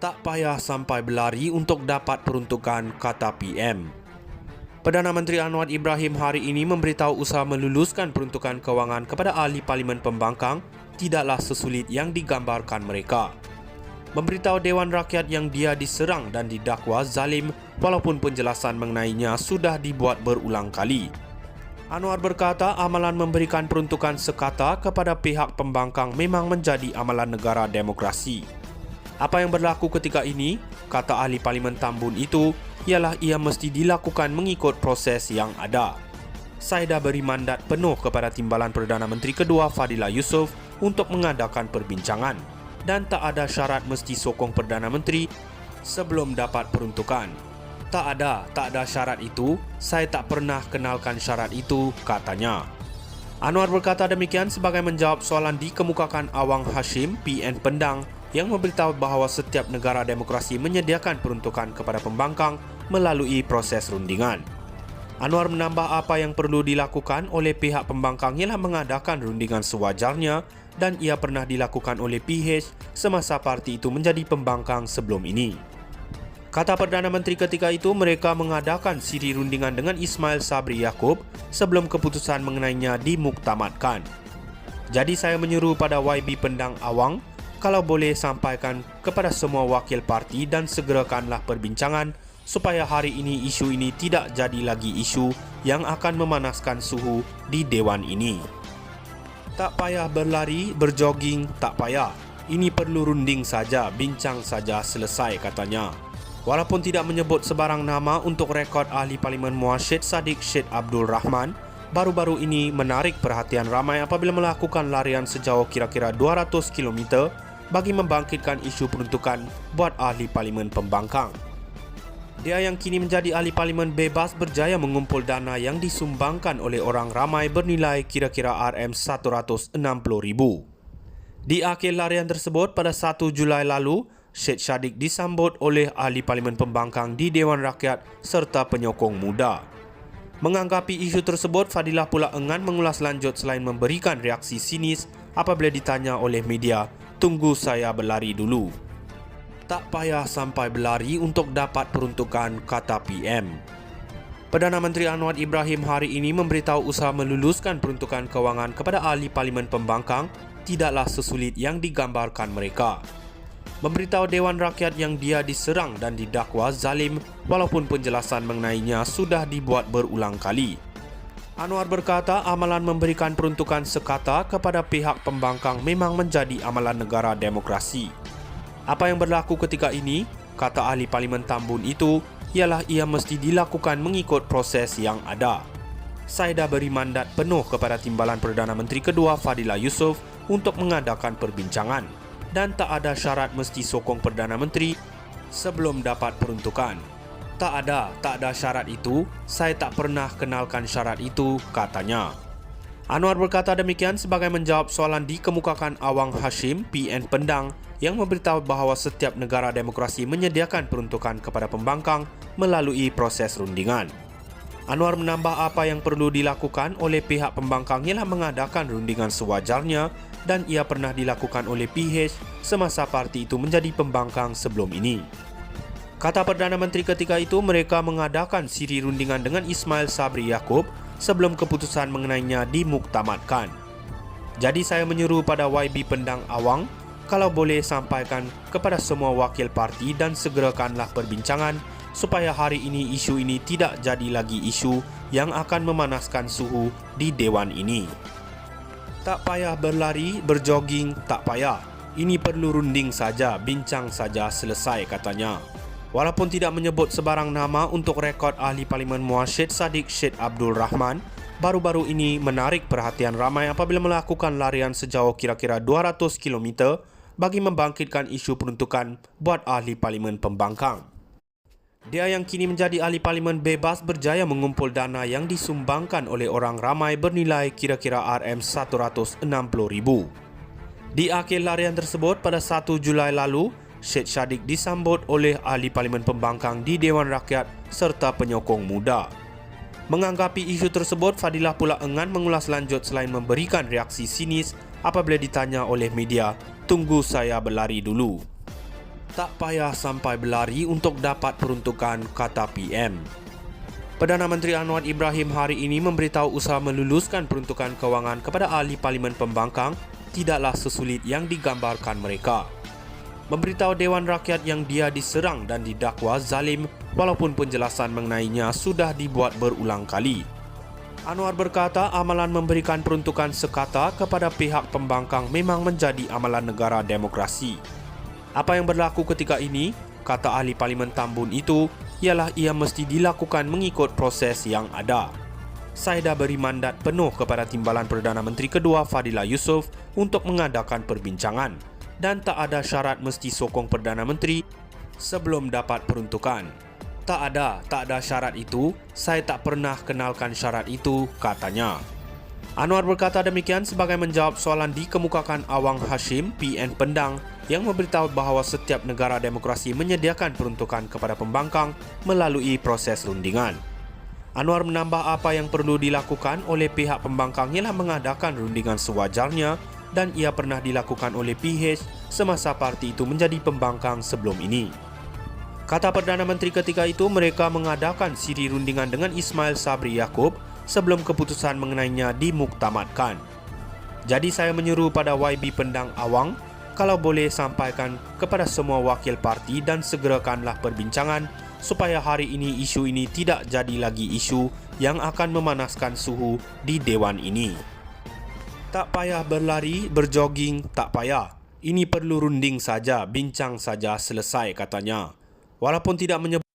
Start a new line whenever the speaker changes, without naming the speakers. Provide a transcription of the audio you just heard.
Tak payah sampai berlari untuk dapat peruntukan, kata PM. Perdana Menteri Anwar Ibrahim hari ini memberitahu usaha meluluskan peruntukan kewangan kepada ahli Parlimen Pembangkang tidaklah sesulit yang digambarkan mereka. Memberitahu Dewan Rakyat yang dia diserang dan didakwa zalim walaupun penjelasan mengenainya sudah dibuat berulang kali. Anwar berkata amalan memberikan peruntukan sekata kepada pihak pembangkang memang menjadi amalan negara demokrasi. Apa yang berlaku ketika ini, kata ahli Parlimen Tambun itu, ialah ia mesti dilakukan mengikut proses yang ada. Saya dah beri mandat penuh kepada Timbalan Perdana Menteri kedua Fadillah Yusof untuk mengadakan perbincangan dan tak ada syarat mesti sokong Perdana Menteri sebelum dapat peruntukan. Tak ada syarat itu, saya tak pernah kenalkan syarat itu, katanya. Anwar berkata demikian sebagai menjawab soalan dikemukakan Awang Hashim, PN Pendang, yang memberitahu bahawa setiap negara demokrasi menyediakan peruntukan kepada pembangkang melalui proses rundingan. Anwar menambah apa yang perlu dilakukan oleh pihak pembangkang ialah mengadakan rundingan sewajarnya dan ia pernah dilakukan oleh PH semasa parti itu menjadi pembangkang sebelum ini. Kata Perdana Menteri ketika itu mereka mengadakan siri rundingan dengan Ismail Sabri Yaakob sebelum keputusan mengenainya dimuktamadkan. Jadi saya menyuruh pada YB Pendang Awang kalau boleh sampaikan kepada semua wakil parti dan segerakanlah perbincangan supaya hari ini isu ini tidak jadi lagi isu yang akan memanaskan suhu di Dewan ini. Tak payah berlari, berjoging, tak payah. Ini perlu runding saja, bincang saja, selesai, katanya. Walaupun tidak menyebut sebarang nama untuk rekod ahli Parlimen Muarsyid Sadiq Syed Abdul Rahman, baru-baru ini menarik perhatian ramai apabila melakukan larian sejauh kira-kira 200 km bagi membangkitkan isu peruntukan buat ahli Parlimen Pembangkang. Dia yang kini menjadi ahli Parlimen bebas berjaya mengumpul dana yang disumbangkan oleh orang ramai bernilai kira-kira RM160,000. Di akhir larian tersebut pada 1 Julai lalu, Syed Shadiq disambut oleh ahli Parlimen Pembangkang di Dewan Rakyat serta penyokong muda. Menganggapi isu tersebut, Fadillah pula enggan mengulas lanjut selain memberikan reaksi sinis apabila ditanya oleh media, "Tunggu saya berlari dulu." Tak payah sampai berlari untuk dapat peruntukan, kata PM. Perdana Menteri Anwar Ibrahim hari ini memberitahu usaha meluluskan peruntukan kewangan kepada ahli Parlimen Pembangkang tidaklah sesulit yang digambarkan mereka. Memberitahu Dewan Rakyat yang dia diserang dan didakwa zalim walaupun penjelasan mengenainya sudah dibuat berulang kali. Anwar berkata amalan memberikan peruntukan sekata kepada pihak pembangkang memang menjadi amalan negara demokrasi. Apa yang berlaku ketika ini, kata ahli Parlimen Tambun itu, ialah ia mesti dilakukan mengikut proses yang ada. Saya dah beri mandat penuh kepada Timbalan Perdana Menteri kedua Fadillah Yusof untuk mengadakan perbincangan dan tak ada syarat mesti sokong Perdana Menteri sebelum dapat peruntukan. Tak ada syarat itu, saya tak pernah kenalkan syarat itu, katanya. Anwar berkata demikian sebagai menjawab soalan dikemukakan Awang Hashim, PN Pendang, yang memberitahu bahawa setiap negara demokrasi menyediakan peruntukan kepada pembangkang melalui proses rundingan. Anwar menambah apa yang perlu dilakukan oleh pihak pembangkang ialah mengadakan rundingan sewajarnya dan ia pernah dilakukan oleh PH semasa parti itu menjadi pembangkang sebelum ini. Kata Perdana Menteri ketika itu mereka mengadakan siri rundingan dengan Ismail Sabri Yaakob sebelum keputusan mengenainya dimuktamadkan. Jadi saya menyuruh pada YB Pendang Awang kalau boleh sampaikan kepada semua wakil parti dan segerakanlah perbincangan supaya hari ini isu ini tidak jadi lagi isu yang akan memanaskan suhu di Dewan ini. Tak payah berlari, berjoging, tak payah. Ini perlu runding saja, bincang saja, selesai, katanya. Walaupun tidak menyebut sebarang nama untuk rekod ahli Parlimen Muarsyid Sadiq Syed Abdul Rahman, baru-baru ini menarik perhatian ramai apabila melakukan larian sejauh kira-kira 200 km bagi membangkitkan isu peruntukan buat ahli Parlimen Pembangkang. Dia yang kini menjadi ahli Parlimen bebas berjaya mengumpul dana yang disumbangkan oleh orang ramai bernilai kira-kira RM160,000. Di akhir larian tersebut pada 1 Julai lalu, Syed Shadiq disambut oleh ahli Parlimen Pembangkang di Dewan Rakyat serta penyokong muda. Menganggapi isu tersebut, Fadillah pula enggan mengulas lanjut selain memberikan reaksi sinis apabila ditanya oleh media, "Tunggu saya berlari dulu." Tak payah sampai berlari untuk dapat peruntukan, kata PM. Perdana Menteri Anwar Ibrahim hari ini memberitahu usaha meluluskan peruntukan kewangan kepada ahli Parlimen Pembangkang tidaklah sesulit yang digambarkan mereka. Memberitahu Dewan Rakyat yang dia diserang dan didakwa zalim walaupun penjelasan mengenainya sudah dibuat berulang kali. Anwar berkata amalan memberikan peruntukan sekata kepada pihak pembangkang memang menjadi amalan negara demokrasi. Apa yang berlaku ketika ini, kata ahli Parlimen Tambun itu, ialah ia mesti dilakukan mengikut proses yang ada. Saya dah beri mandat penuh kepada Timbalan Perdana Menteri kedua Fadillah Yusof untuk mengadakan perbincangan dan tak ada syarat mesti sokong Perdana Menteri sebelum dapat peruntukan. Tak ada syarat itu, saya tak pernah kenalkan syarat itu, katanya. Anwar berkata demikian sebagai menjawab soalan dikemukakan Awang Hashim, PN Pendang, yang memberitahu bahawa setiap negara demokrasi menyediakan peruntukan kepada pembangkang melalui proses rundingan. Anwar menambah apa yang perlu dilakukan oleh pihak pembangkang ialah mengadakan rundingan sewajarnya dan ia pernah dilakukan oleh PH semasa parti itu menjadi pembangkang sebelum ini. Kata Perdana Menteri ketika itu, mereka mengadakan siri rundingan dengan Ismail Sabri Yaakob sebelum keputusan mengenainya dimuktamadkan. Jadi saya menyeru pada YB Pendang Awang, kalau boleh sampaikan kepada semua wakil parti dan segerakanlah perbincangan supaya hari ini isu ini tidak jadi lagi isu yang akan memanaskan suhu di Dewan ini. Tak payah berlari, berjoging, tak payah. Ini perlu runding saja, bincang saja, selesai, katanya. Walaupun tidak menyebut